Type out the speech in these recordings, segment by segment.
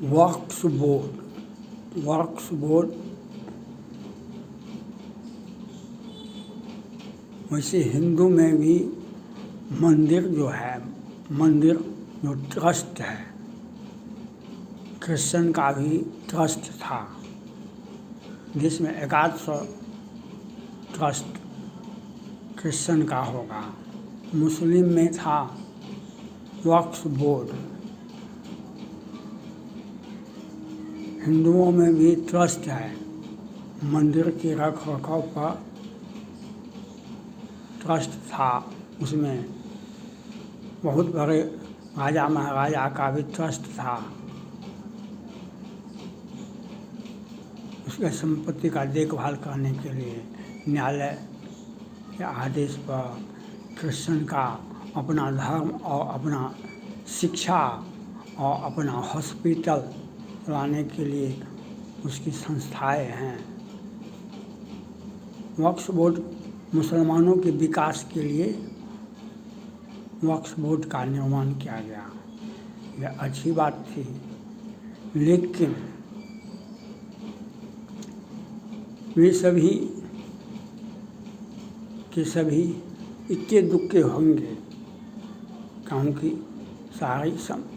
वक्फ board वैसे हिंदू में भी मंदिर जो ट्रस्ट है, क्रिश्चियन का भी ट्रस्ट था, जिसमें 100 ट्रस्ट क्रिश्चियन का होगा। मुस्लिम में था वक्फ बोर्ड। हिंदुओं में भी ट्रस्ट है, मंदिर के रख रखाव पर ट्रस्ट था। उसमें बहुत बड़े राजा महाराजा का भी ट्रस्ट था। उसके संपत्ति का देखभाल करने के लिए न्यायालय के आदेश पर क्रिश्चियन का अपना धर्म और अपना शिक्षा और अपना हॉस्पिटल चलाने के लिए उसकी संस्थाएं हैं। वक्फ बोर्ड मुसलमानों के विकास के लिए वक्फ बोर्ड का निर्माण किया गया। यह अच्छी बात थी, लेकिन वे सभी के सभी इक्के दुक्के होंगे, क्योंकि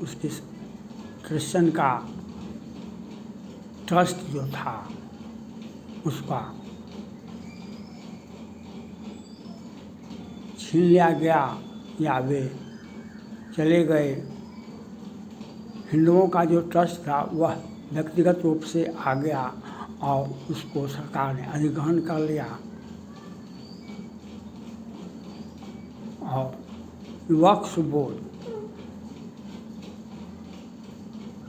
उसके क्रिश्चियन का ट्रस्ट जो था उसका छीन लिया गया या वे चले गए। हिंदुओं का जो ट्रस्ट था वह व्यक्तिगत रूप से आ गया और उसको सरकार ने अधिग्रहण कर लिया। और वक्फ बोर्ड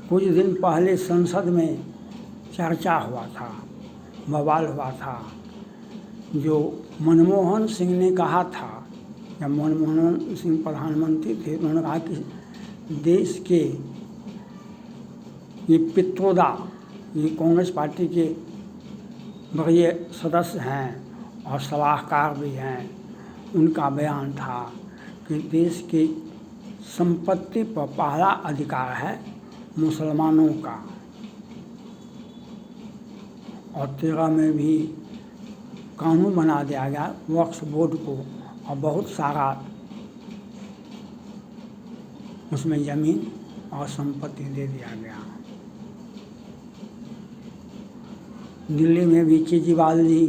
कुछ दिन पहले संसद में चर्चा हुआ था, बवाल हुआ था। जो मनमोहन सिंह ने कहा था, जब मनमोहन सिंह प्रधानमंत्री थे, उन्होंने कहा कि देश के ये पित्रोदा, ये कांग्रेस पार्टी के बड़े सदस्य हैं और सलाहकार भी हैं, उनका बयान था कि देश की संपत्ति पर पहला अधिकार है मुसलमानों का। और 13 में भी कानून बना दिया गया वक्फ बोर्ड को, और बहुत सारा उसमें ज़मीन और संपत्ति दे दिया गया। दिल्ली में भी केजरीवाल जी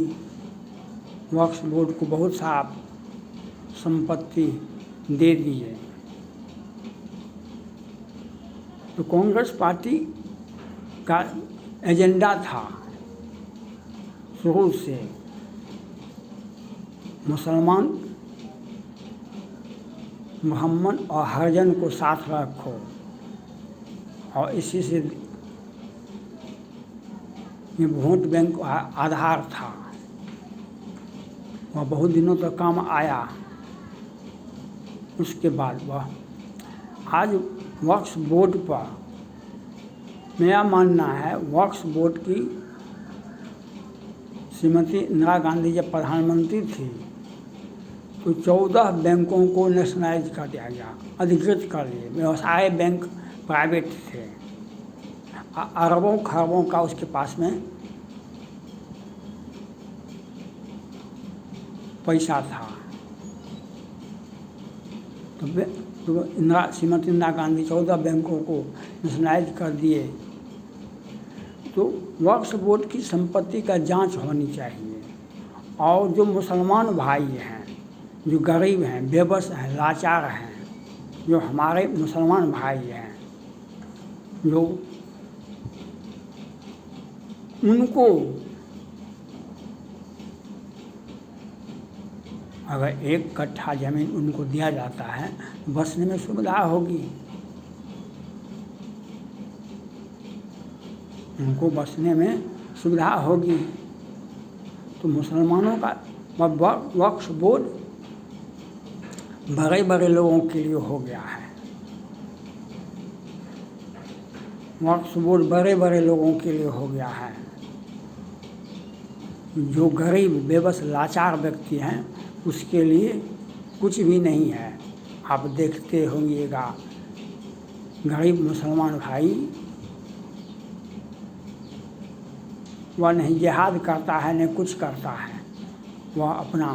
वक्फ बोर्ड को बहुत सारा संपत्ति दे दिए। तो कांग्रेस पार्टी का एजेंडा था शुरू से मुसलमान, मोहम्मद और हरिजन को साथ रखो, और इसी से ये वोट बैंक आधार था। वह बहुत दिनों तक काम आया। उसके बाद वह आज वक्फ बोर्ड पर मेरा मानना है, वक्फ बोर्ड की श्रीमती इंदिरा गांधी जब प्रधानमंत्री थी तो 14 बैंकों को नेशनलाइज कर दिया गया, अधिकृत कर लिए। व्यवसाय बैंक प्राइवेट थे, अरबों खरबों का उसके पास में पैसा था। तो श्रीमती इंदिरा गांधी 14 बैंकों को नेशनलाइज कर दिए। तो वक्फ बोर्ड की संपत्ति का जांच होनी चाहिए, और जो मुसलमान भाई हैं, जो गरीब हैं, बेबस हैं, लाचार हैं, जो हमारे मुसलमान भाई हैं, जो उनको अगर 1 कट्ठा ज़मीन उनको दिया जाता है तो बसने में सुविधा होगी, उनको बसने में सुविधा होगी। तो मुसलमानों का वक्फ बोर्ड बड़े बड़े लोगों के लिए हो गया है। वक्फ बोर्ड बड़े बड़े लोगों के लिए हो गया है। जो गरीब बेबस लाचार व्यक्ति हैं उसके लिए कुछ भी नहीं है। आप देखते होंगेगा, गरीब मुसलमान भाई वह नहीं जिहाद करता है न कुछ करता है। वह अपना,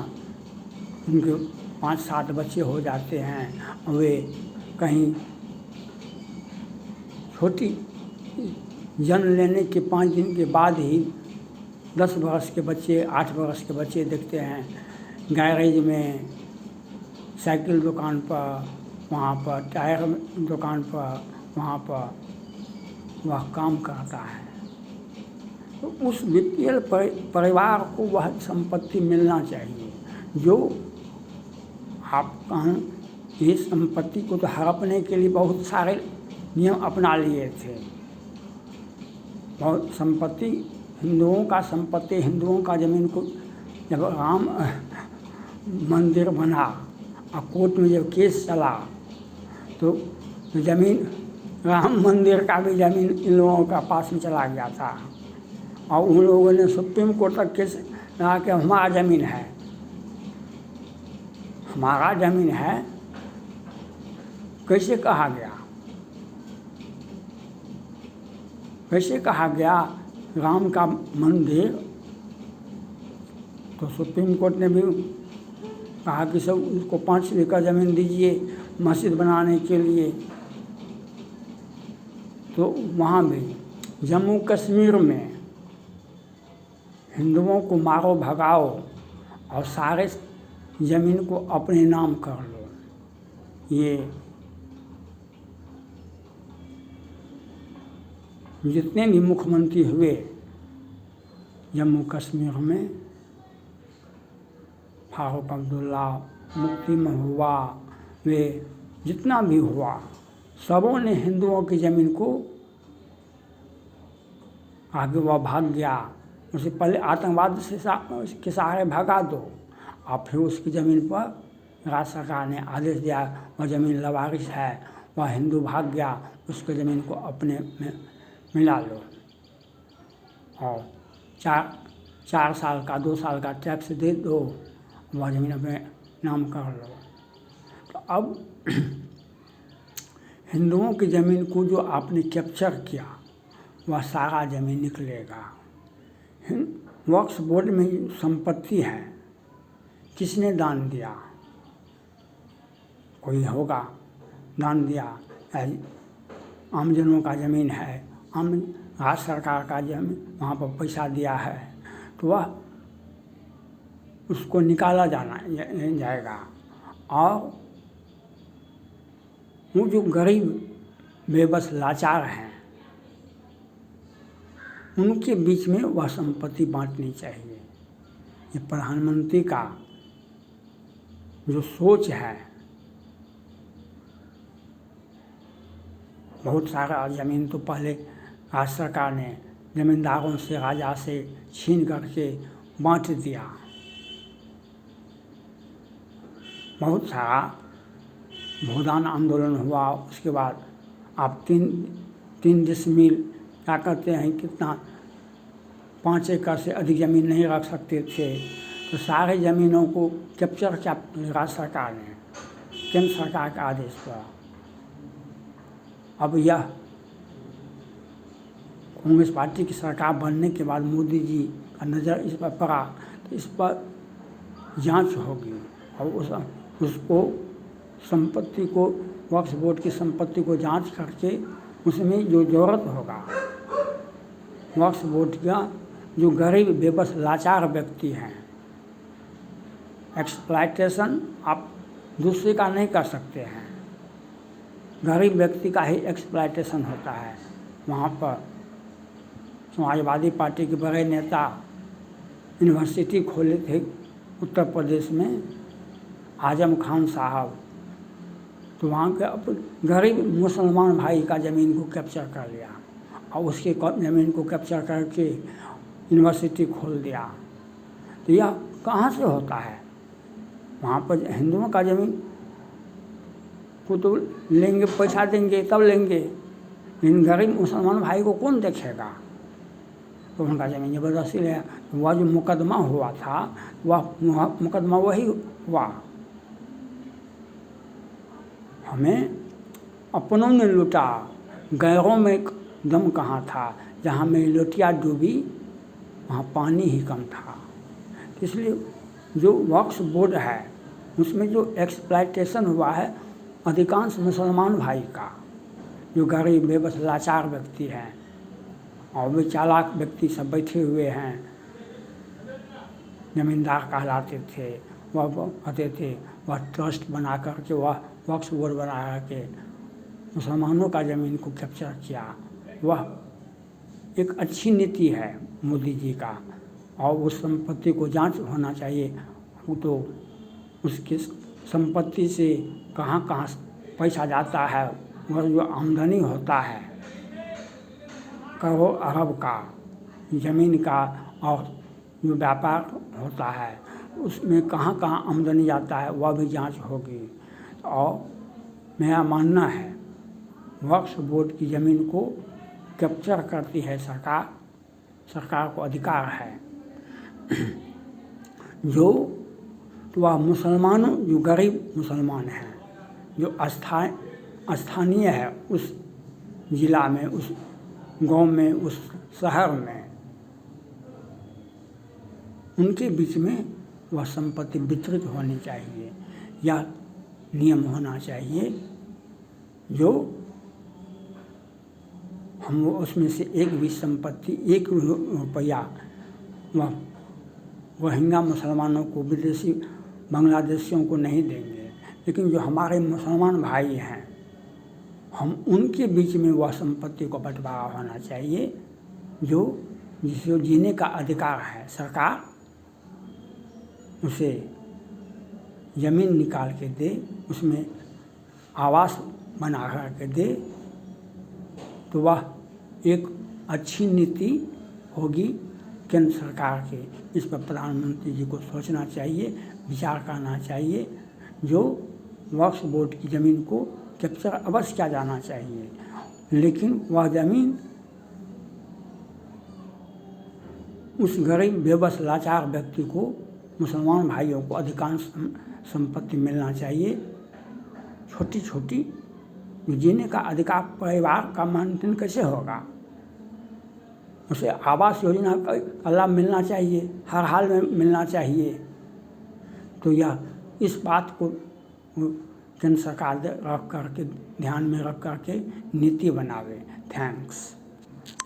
उनके 5-7 बच्चे हो जाते हैं, वे कहीं छोटी जन्म लेने के 5 दिन के बाद ही 10 वर्ष के बच्चे, 8 वर्ष के बच्चे देखते हैं गैरेज में, साइकिल दुकान पर, वहाँ पर टायर दुकान पर, वहाँ पर वह काम करता है। तो उस बीपीएल परिवार को वह संपत्ति मिलना चाहिए जो आप कहें। इस संपत्ति को तो हड़पने के लिए बहुत सारे नियम अपना लिए थे। बहुत संपत्ति, हिंदुओं का संपत्ति, हिंदुओं का ज़मीन को जब राम मंदिर बना और कोर्ट में जब केस चला तो ज़मीन, राम मंदिर का भी ज़मीन इन लोगों का पास में चला गया था और उन लोगों ने सुप्रीम कोर्ट तक केस लगा कि हमारा ज़मीन है, हमारा ज़मीन है। कैसे कहा गया? कैसे कहा गया राम का मंदिर? तो सुप्रीम कोर्ट ने भी कहा कि सब उसको 5 एकड़ ज़मीन दीजिए मस्जिद बनाने के लिए। तो वहाँ भी जम्मू कश्मीर में हिंदुओं को मारो भगाओ और सारे ज़मीन को अपने नाम कर लो। ये जितने भी मुख्यमंत्री हुए जम्मू कश्मीर में, फारूक अब्दुल्ला, मुफ्ती महबूबा, वे जितना भी हुआ, सबों ने हिंदुओं की ज़मीन को, आगे वह भाग गया, उससे पहले आतंकवाद से के सहारे भगा दो और फिर उसकी ज़मीन पर राज्य सरकार ने आदेश दिया वह ज़मीन लवारिस है, वह हिंदू भाग गया, उसके ज़मीन को अपने में मिला लो और 4 साल का 2 साल का टैक्स दे दो, वह ज़मीन अपने नाम कर लो। तो अब हिंदुओं की ज़मीन को जो आपने कैप्चर किया वह सारा ज़मीन निकलेगा। वक्फ बोर्ड में संपत्ति है, किसने दान दिया? कोई होगा दान दिया, आमजनों का ज़मीन है, आम राज्य सरकार का ज़मीन, वहाँ पर पैसा दिया है तो वह उसको निकाला जाएगा। और वो जो गरीब बेबस लाचार हैं उनके बीच में वह संपत्ति बांटनी चाहिए। ये प्रधानमंत्री का जो सोच है, बहुत सारा ज़मीन तो पहले राज्य सरकार ने ज़मींदारों से, राजा से छीन करके बांट दिया। बहुत सारा भूदान आंदोलन हुआ, उसके बाद आप 3 डिसमिल क्या कहते हैं, कितना 5 एकड़ से अधिक ज़मीन नहीं रख सकते थे, तो सारे ज़मीनों को कैप्चर किया राज्य सरकार ने केंद्र सरकार के आदेश पर। अब यह कांग्रेस पार्टी की सरकार बनने के बाद मोदी जी का नज़र इस पर पड़ा तो इस पर जांच होगी और उसको संपत्ति को, वक्फ बोर्ड की संपत्ति को जांच करके उसमें जो ज़रूरत होगा, वक्फ बोर्ड का जो गरीब बेबस लाचार व्यक्ति हैं, एक्सप्लॉयटेशन आप दूसरे का नहीं कर सकते हैं, गरीब व्यक्ति का ही एक्सप्लॉयटेशन होता है। वहाँ पर समाजवादी पार्टी के बड़े नेता यूनिवर्सिटी खोले थे उत्तर प्रदेश में, आजम खान साहब, तो वहाँ के गरीब मुसलमान भाई का ज़मीन को कैप्चर कर लिया और उसके ज़मीन को कैप्चर करके यूनिवर्सिटी खोल दिया। तो यह कहाँ से होता है? वहाँ पर हिंदुओं का ज़मीन को तो लेंगे, पैसा देंगे तब लेंगे, लेकिन गरीब मुसलमान भाई को कौन देखेगा? तो उनका ज़मीन ज़बरदस्ती लिया। वह जो मुकदमा हुआ था वह मुकदमा वही हुआ। हमें अपनों ने लूटा, गैरों में दम कहाँ था। जहाँ मेरी लोटिया डूबी वहाँ पानी ही कम था। इसलिए जो वक्फ बोर्ड है उसमें जो एक्सप्लॉयटेशन हुआ है अधिकांश मुसलमान भाई का, जो गरीब बेबस लाचार व्यक्ति हैं और वे चालाक व्यक्ति सब बैठे हुए हैं, जमींदार कहलाते थे, वह कहते थे वह ट्रस्ट बना करके वह वक्फ बोर्ड बना करके मुसलमानों का ज़मीन को कैप्चर किया। वह एक अच्छी नीति है मोदी जी का, और उस संपत्ति को जांच होना चाहिए। वो तो उसकी संपत्ति से कहाँ कहाँ पैसा जाता है, वह जो आमदनी होता है करोड़ अरब का ज़मीन का, और जो व्यापार होता है उसमें कहाँ कहाँ आमदनी जाता है वह भी जांच होगी। और मेरा मानना है वक्फ बोर्ड की ज़मीन को कैप्चर करती है सरकार, सरकार को अधिकार है। जो तो वह मुसलमानों, जो गरीब मुसलमान हैं, जो स्थानीय है उस ज़िला में, उस गांव में, उस शहर में, उनके बीच में वह संपत्ति वितरित होनी चाहिए, या नियम होना चाहिए जो हम उसमें से एक भी संपत्ति, एक रुपया वह रोहिंग्या मुसलमानों को, विदेशी बांग्लादेशियों को नहीं देंगे, लेकिन जो हमारे मुसलमान भाई हैं हम उनके बीच में वह संपत्ति को बंटवारा होना चाहिए। जो जिसे जीने का अधिकार है, सरकार उसे ज़मीन निकाल के दे, उसमें आवास बना कर दे, तो वह एक अच्छी नीति होगी केंद्र सरकार के। इस पर प्रधानमंत्री जी को सोचना चाहिए, विचार करना चाहिए। जो वक्फ बोर्ड की ज़मीन को कैप्चर अवश्य किया जाना चाहिए, लेकिन वह ज़मीन उस गरीब बेबस लाचार व्यक्ति को, मुसलमान भाइयों को अधिकांश संपत्ति मिलना चाहिए। छोटी छोटी जीने का अधिकार परिवार का मेंटेन कैसे होगा, उसे आवास योजना का लाभ मिलना चाहिए, हर हाल में मिलना चाहिए। तो यह इस बात को केंद्र सरकार रख करके, ध्यान में रख करके नीति बनावे। थैंक्स।